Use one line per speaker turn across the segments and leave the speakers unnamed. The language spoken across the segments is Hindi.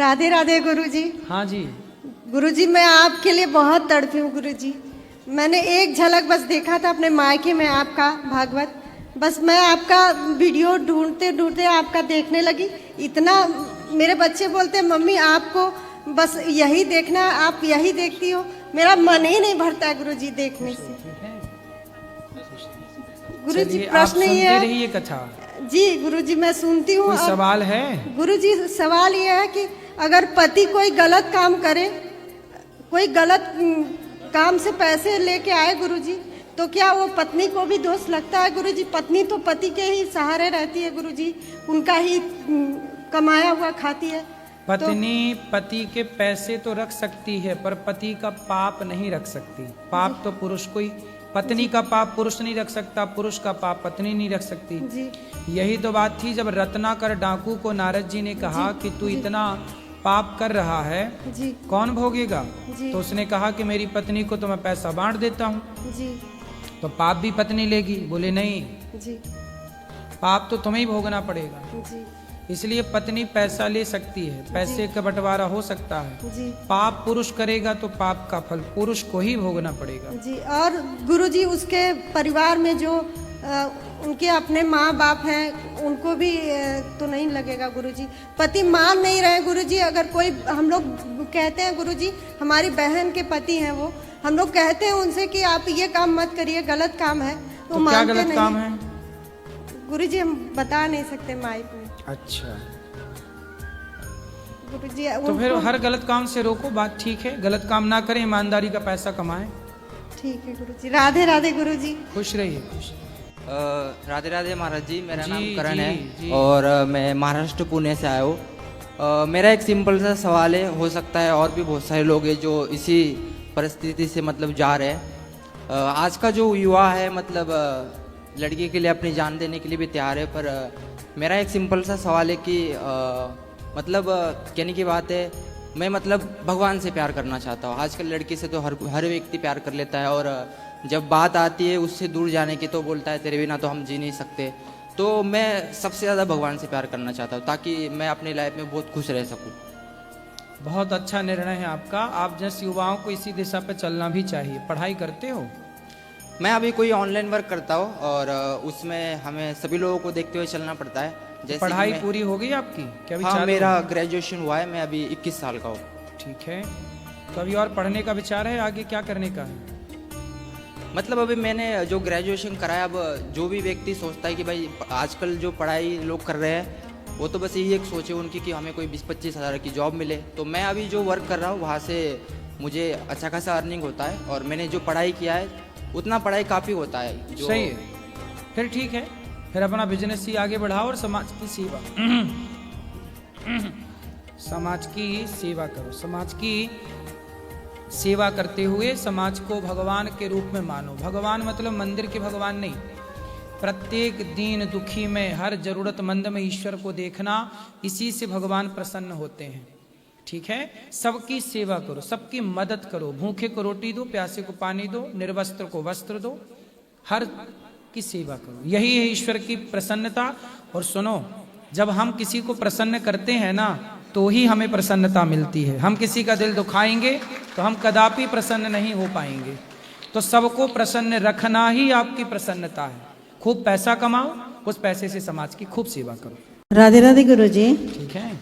राधे राधे गुरुजी।
हाँ जी।
गुरुजी मैं आपके लिए बहुत तड़पी हूँ गुरुजी। मैंने एक झलक बस देखा था अपने मायके में आपका भागवत, बस मैं आपका वीडियो ढूंढते ढूंढते आपका देखने लगी। इतना मेरे बच्चे बोलते हैं मम्मी आपको बस यही देखना, आप यही देखती हो। मेरा मन ही नहीं भरता है गुरुजी देखने से। गुरुजी प्रश्न ये है,
रहिए कथा।
जी गुरुजी मैं सुनती हूँ।
कोई सवाल है?
गुरुजी सवाल ये है कि अगर पति कोई गलत काम करे, कोई गलत काम से पैसे लेके आए गुरुजी, तो क्या वो पत्नी को भी दोष लगता है गुरुजी? पत्नी तो पति के ही सहारे रहती है गुरुजी, उनका ही कमाया हुआ खाती है।
पत्नी पति के पैसे तो रख सकती है, पर पति का पाप नहीं रख सकती। पाप तो पुरुष को ही, पत्नी का पाप पुरुष नहीं रख सकता, पुरुष का पाप पत्नी नहीं रख सकती।
जी।
यही तो बात थी जब रत्नाकर डाकू को नारद जी ने कहा कि तू इतना पाप कर रहा है,
जी।
कौन भोगेगा?
जी।
तो उसने कहा कि मेरी पत्नी को तो मैं पैसा बांट देता हूँ।
जी।
तो पाप भी पत्नी लेगी? बोले नहीं,
जी।
पाप तो तुम्हें ही भोगना पड़ेगा।
जी।
इसलिए पत्नी पैसा ले सकती है, पैसे का बंटवारा हो सकता है।
जी।
पाप पुरुष करेगा तो पाप का फल पुरुष को ही भोगना पड़ेगा।
जी। और गुरुजी उसके परिवार में जो उनके अपने माँ बाप हैं उनको भी तो नहीं लगेगा गुरुजी? पति मान नहीं रहे गुरुजी। अगर कोई हम लोग कहते हैं गुरुजी, हमारी बहन के पति हैं वो, हम लोग कहते हैं उनसे कि आप ये काम मत करिए, गलत काम है,
तो क्या गलत काम है
गुरुजी? हम बता नहीं सकते माइक में।
अच्छा,
गुरुजी
तो फिर हर गलत काम से रोको, बात ठीक है। गलत काम ना करें, ईमानदारी का पैसा कमाएं।
ठीक है गुरुजी। राधे राधे गुरुजी।
खुश रहिए। खुश
राधे राधे महाराज जी। मेरा
जी,
नाम करण
जी,
है
जी।
और मैं महाराष्ट्र पुणे से आया हूँ। मेरा एक सिंपल सा सवाल है, हो सकता है और भी बहुत सारे लोग हैं जो इसी परिस्थिति से मतलब जा रहे हैं। आज का जो युवा है मतलब लड़की के लिए अपनी जान देने के लिए भी तैयार है, पर मेरा एक सिंपल सा सवाल है कि मतलब कहने की बात है, मैं मतलब भगवान से प्यार करना चाहता हूँ। आजकल लड़की से तो हर व्यक्ति प्यार कर लेता है, और जब बात आती है उससे दूर जाने की तो बोलता है तेरे बिना तो हम जी नहीं सकते। तो मैं सबसे ज़्यादा भगवान से प्यार करना चाहता हूँ ताकि मैं अपनी लाइफ में बहुत खुश रह सकूँ।
बहुत अच्छा निर्णय है आपका। आप जैसे युवाओं को इसी दिशा पे चलना भी चाहिए। पढ़ाई करते हो?
मैं अभी कोई ऑनलाइन वर्क करता हूँ और उसमें हमें सभी लोगों को देखते हुए चलना पड़ता है। जैसे
पढ़ाई पूरी हो गई आपकी? क्या
हाँ,
विचार?
मेरा ग्रेजुएशन हुआ है, मैं अभी 21 साल का हूँ।
ठीक है, तो अभी और पढ़ने का विचार है? आगे क्या करने का है?
मतलब अभी मैंने जो ग्रेजुएशन कराया, अब जो भी व्यक्ति सोचता है कि भाई आजकल जो पढ़ाई लोग कर रहे हैं वो तो बस यही एक सोच है उनकी कि हमें कोई 20-25 हज़ार की जॉब मिले। तो मैं अभी जो वर्क कर रहा हूँ वहाँ से मुझे अच्छा खासा अर्निंग होता है, और मैंने जो पढ़ाई किया है उतना पढ़ाई काफ़ी होता है जो
सही है। फिर ठीक है, फिर अपना बिजनेस ही आगे बढ़ाओ और समाज की सेवा समाज की सेवा करो। समाज की सेवा करते हुए समाज को भगवान के रूप में मानो। भगवान मतलब मंदिर के भगवान नहीं, प्रत्येक दीन दुखी में, हर जरूरतमंद में ईश्वर को देखना, इसी से भगवान प्रसन्न होते हैं। ठीक है, सबकी सेवा करो, सबकी मदद करो। भूखे को रोटी दो, प्यासे को पानी दो, निर्वस्त्र को वस्त्र दो, हर की सेवा करो। यही है ईश्वर की प्रसन्नता। और सुनो, जब हम किसी को प्रसन्न करते हैं ना, तो ही हमें प्रसन्नता मिलती है। हम किसी का दिल दुखाएंगे तो हम कदापि प्रसन्न नहीं हो पाएंगे। तो सबको प्रसन्न रखना ही आपकी प्रसन्नता है। खूब पैसा कमाओ, उस पैसे से समाज की खूब सेवा करो।
राधे राधे गुरुजी।
ठीक है।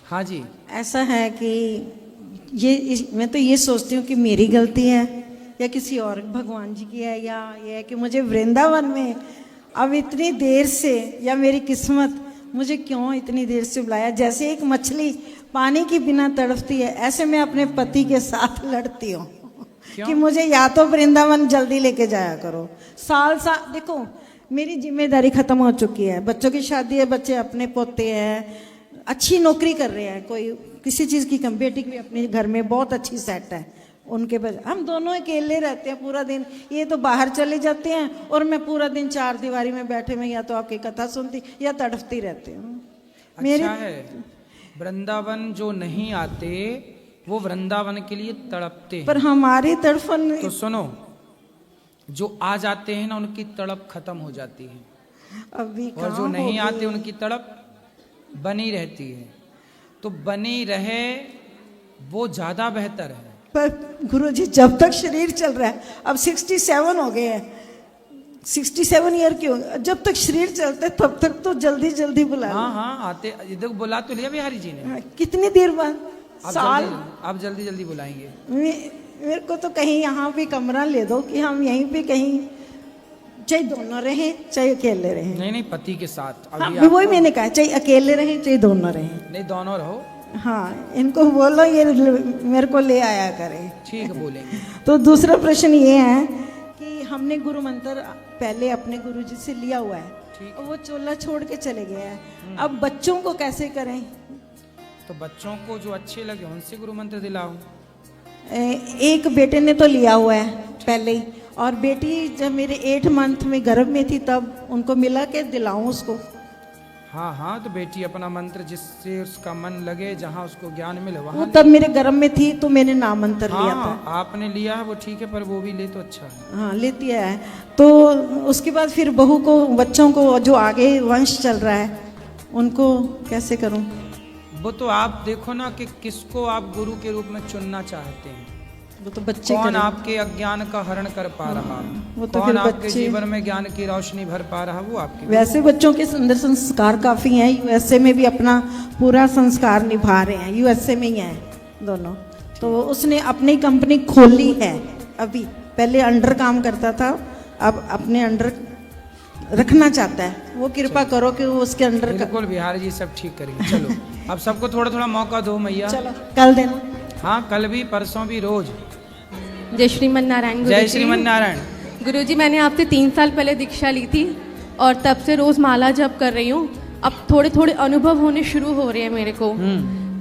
हाँ जी।
ऐसा है कि मैं तो ये सोचती हूँ कि मेरी गलती है या किसी और भगवान जी की है, या ये है कि मुझे वृंदावन में अब इतनी देर से, या मेरी किस्मत मुझे क्यों इतनी देर से बुलाया। जैसे एक मछली पानी के बिना तड़पती है, ऐसे मैं अपने पति के साथ लड़ती हूँ कि मुझे या तो वृंदावन जल्दी लेके जाया करो। साल देखो मेरी जिम्मेदारी खत्म हो चुकी है, बच्चों की शादी है, बच्चे अपने पोते हैं, अच्छी नौकरी कर रहे हैं, कोई किसी चीज़ की कम। बेटी भी अपने घर में बहुत अच्छी सेट है, उनके बच्चे। हम दोनों अकेले रहते हैं पूरा दिन। ये तो बाहर चले जाते हैं और मैं पूरा दिन चार दीवारी में बैठे में या तो आपकी कथा सुनती या तड़पती रहती हूँ।
अच्छा है, वृंदावन जो नहीं आते वो वृंदावन के लिए तड़पते हैं।
पर हमारी तड़फन
तो सुनो, जो आ जाते हैं ना उनकी तड़प खत्म हो जाती है,
अभी
और जो नहीं आते उनकी तड़प बनी रहती है। तो बनी रहे वो ज्यादा बेहतर है।
पर गुरुजी जब तक शरीर चल रहा है, अब 67 हो गए हैं, 67 ईयर की हो, जब तक शरीर चलता है तब तक तो जल्दी जल्दी बुला लो।
हाँ हाँ आते, इधर बुला तो लिया बिहारी जी ने।
हाँ, कितनी देर बाद? साल?
आप जल्दी जल्दी बुलाएंगे।
मेरे को तो कहीं यहाँ पे कमरा ले दो कि हम यहीं पे कहीं, चाहे दोनों रहें चाहे अकेले रहें।
नहीं नहीं, पति के साथ।
हाँ,
अभी
वही मैंने कहा, चाहे अकेले रहें चाहे दोनों रहें।
नहीं, दोनों रहो।
हाँ, इनको बोलो ये मेरे को ले आया करें।
ठीक है, बोलेंगे।
तो दूसरा प्रश्न ये है कि हमने गुरु मंत्र पहले अपने गुरुजी से लिया हुआ है और वो चोला छोड़ के चले गए हैं, अब बच्चों को कैसे करें?
तो बच्चों को जो अच्छे लगे उनसे गुरु मंत्र दिलाओ।
एक बेटे ने तो लिया हुआ है पहले ही, और बेटी जब मेरे 8 मंथ में गर्भ में थी तब उनको मिला के दिलाऊं उसको।
हाँ हाँ, तो बेटी अपना मंत्र जिससे उसका मन लगे, जहाँ उसको ज्ञान मिले
वो
वहाँ।
तब मेरे गर्भ में थी तो मैंने नाम मंत्र लिया था।
हाँ, आपने लिया है वो ठीक है, पर वो भी ले तो अच्छा है।
हाँ, लेती है। तो उसके बाद फिर बहू को, बच्चों को जो आगे वंश चल रहा है उनको कैसे करूं?
वो तो आप देखो ना कि किसको आप गुरु के रूप में चुनना चाहते हैं।
वो तो बच्चे
कौन
करें।
आपके अज्ञान का हरण कर पा रहा,
वो तो
कौन
फिर
आपके
बच्चे।
जीवन में ज्ञान की रोशनी भर पा रहा, वो आपके।
वैसे बच्चों के अंदर संस्कार काफी हैं, यूएसए में भी अपना पूरा संस्कार निभा रहे हैं, यूएसए में ही हैं दोनों। तो उसने अपनी कंपनी खोली है अभी, पहले अंडर काम करता था, अब अपने अंडर रखना चाहता है। वो कृपा करो कि वो उसके अंडर
बिल्कुल, बिहारी जी सब ठीक करेंगे। चलो अब सबको थोड़ा थोड़ा मौका दो मैया।
चलो कल देना।
हाँ, कल भी, परसों भी, रोज।
जय श्रीमन नारायण।
जय श्रीमन नारायण।
गुरुजी, मैंने आपसे 3 साल पहले दीक्षा ली थी और तब से रोज माला जप कर रही हूँ। अब थोड़े थोड़े अनुभव होने शुरू हो रहे हैं मेरे को।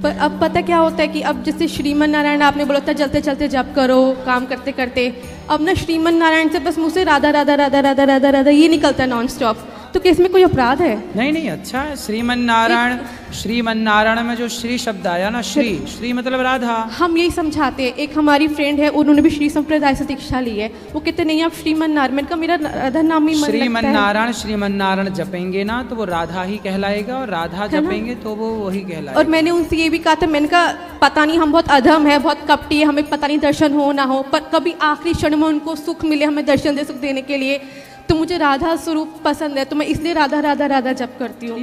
पर अब पता क्या होता है कि अब जैसे श्रीमन नारायण आपने बोला था चलते चलते जप करो, काम करते करते, अब ना श्रीमन नारायण से बस मुझसे राधा राधा राधा राधा राधा राधा ये निकलता है नॉन स्टॉप। तो क्या इसमें कोई अपराध है?
नहीं नहीं, अच्छा है। श्रीमन नारायण, श्रीमन नारायण में जो श्री शब्द आया ना, श्री, श्री मतलब राधा।
हम यही समझाते हैं। एक हमारी फ्रेंड है, उन्होंने भी श्री संप्रदाय से दीक्षा ली है, वो कहते नहीं आप श्रीमन नारायण। मैंने कहा मेरा राधा नाम ही मन लगता है।
श्रीमन नारायण, श्रीमन नारायण जपेंगे ना तो वो राधा ही कहलाएगा, और राधा जपेंगे तो वो वही कहलाएगा।
और मैंने उनसे ये भी कहा था, मैंने कहा पता नहीं हम बहुत अधम है, बहुत कपटी है, हमें पता नहीं दर्शन हो ना हो, पर कभी आखिरी क्षण में उनको सुख मिले हमें दर्शन दे, सुख देने के लिए। तो मुझे राधा स्वरूप पसंद है, तो मैं इसलिए राधा राधा राधा जप करती हूँ।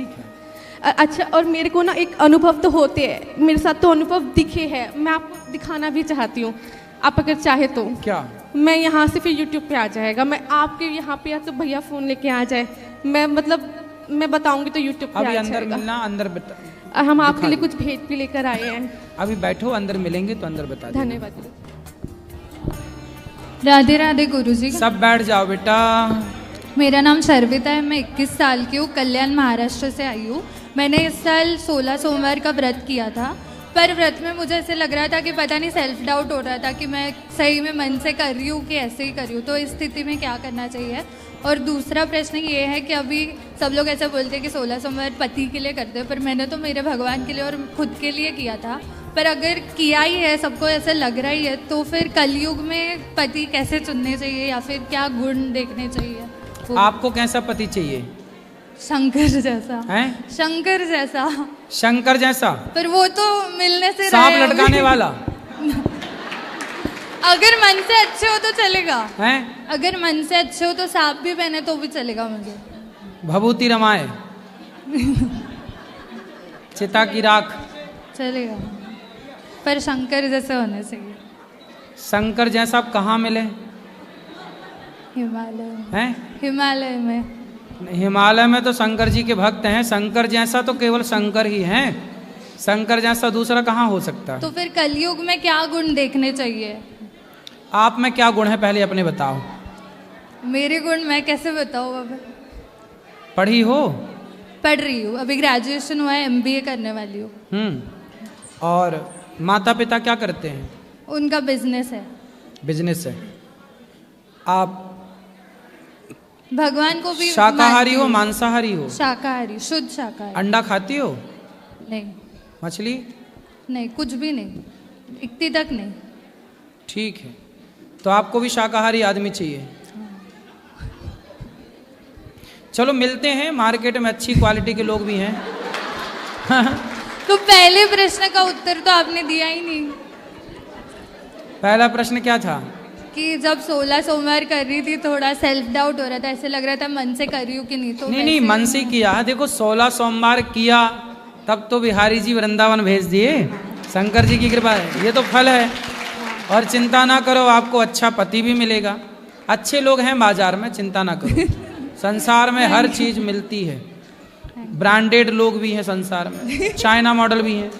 अच्छा, और मेरे को ना एक अनुभव तो होते हैं, मेरे साथ तो अनुभव दिखे हैं, मैं आपको दिखाना भी चाहती हूँ, आप अगर चाहे तो।
क्या?
मैं यहाँ से फिर यूट्यूब पे आ जाएगा, मैं आपके यहाँ पे या तो भैया फ़ोन लेके आ जाए, मैं मतलब मैं बताऊंगी तो यूट्यूब पे
अभी
आ
अंदर
जाएगा।
मिलना, अंदर बता।
हम आपके
दिखा
लिए
दो।
कुछ भेंट भी लेकर आए हैं।
अभी बैठो, अंदर मिलेंगे तो अंदर बता देना।
धन्यवाद।
राधे राधे गुरुजी।
सब बैठ जाओ बेटा।
मेरा नाम शर्विता है, मैं 21 साल की हूँ, कल्याण महाराष्ट्र से आई हूँ। मैंने इस साल 16 सोमवार का व्रत किया था, पर व्रत में मुझे ऐसे लग रहा था कि पता नहीं सेल्फ डाउट हो रहा था कि मैं सही में मन से कर रही हूँ कि ऐसे ही कर रही हूँ। तो इस स्थिति में क्या करना चाहिए? और दूसरा प्रश्न ये है कि अभी सब लोग ऐसा बोलते हैं कि 16 सोमवार पति के लिए करते हैं, पर मैंने तो मेरे भगवान के लिए और खुद के लिए किया था। पर अगर किया ही है, सबको ऐसा लग रहा ही है, तो फिर कलयुग में पति कैसे चुनने चाहिए या फिर क्या गुण देखने चाहिए?
आपको कैसा पति चाहिए?
शंकर जैसा।
हैं?
शंकर जैसा।
शंकर जैसा?
पर वो तो मिलने से
सांप
रहे
लटकाने
अभी।
वाला?
अगर मन से अच्छे हो तो चलेगा।
हैं?
अगर मन से अच्छे हो तो सांप भी पहने तो भी चलेगा मुझे।
भभूति रमाए, चिता की राख।
चलेगा, पर शंकर जैसे होने चाहिए।
शंकर जैसा आप कहाँ मिले?
हिमालय।
हैं?
हिमालय में।
हिमालय में तो शंकर जी के भक्त हैं। शंकर जैसा तो केवल शंकर ही हैं, शंकर जैसा दूसरा कहाँ हो सकता है?
तो फिर कलयुग में क्या गुण देखने चाहिए?
आप में क्या गुण है पहले अपने बताओ।
मेरे गुण मैं कैसे बताऊँ? अब
पढ़ी हो?
पढ़ रही हूँ, अभी ग्रेजुएशन हुआ है, MBA करने वाली हूँ।
और माता पिता क्या करते हैं?
उनका बिजनेस है।
बिजनेस है। आप
भगवान को भी
शाकाहारी हो,
मानती हूँ।
मांसाहारी हो?
शाकाहारी, शुद्ध शाकाहारी।
अंडा खाती हो?
नहीं
मछली?
नहीं, कुछ भी नहीं, इतनी तक नहीं।
ठीक है, तो आपको भी शाकाहारी आदमी चाहिए। चलो मिलते हैं, मार्केट में अच्छी क्वालिटी के लोग भी हैं।
तो पहले प्रश्न का उत्तर तो आपने दिया ही नहीं
पहला प्रश्न क्या था?
कि जब 16 सोमवार कर रही थी थोड़ा सेल्फ डाउट हो रहा था, ऐसे लग रहा था मन से कर रही हूँ कि नहीं। तो
नहीं मन से किया। देखो 16 सोमवार किया तब तो बिहारी जी वृंदावन भेज दिए, शंकर जी की कृपा है, ये तो फल है। और चिंता ना करो, आपको अच्छा पति भी मिलेगा, अच्छे लोग हैं बाजार में, चिंता ना करो। संसार में हर चीज मिलती है, ब्रांडेड लोग भी हैं संसार में, चाइना मॉडल भी हैं।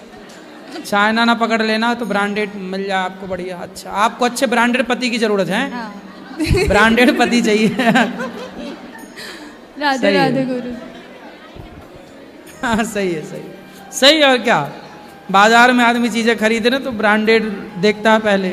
चाइना ना पकड़ लेना तो ब्रांडेड मिल जाए आपको, बढ़िया। अच्छा, आपको अच्छे ब्रांडेड पति की जरूरत है, ब्रांडेड पति चाहिए।
राधे
सही है।
राधे गुरु।
हाँ सही है, सही सही। और क्या, बाजार में आदमी चीजें खरीदे ना तो ब्रांडेड देखता है पहले।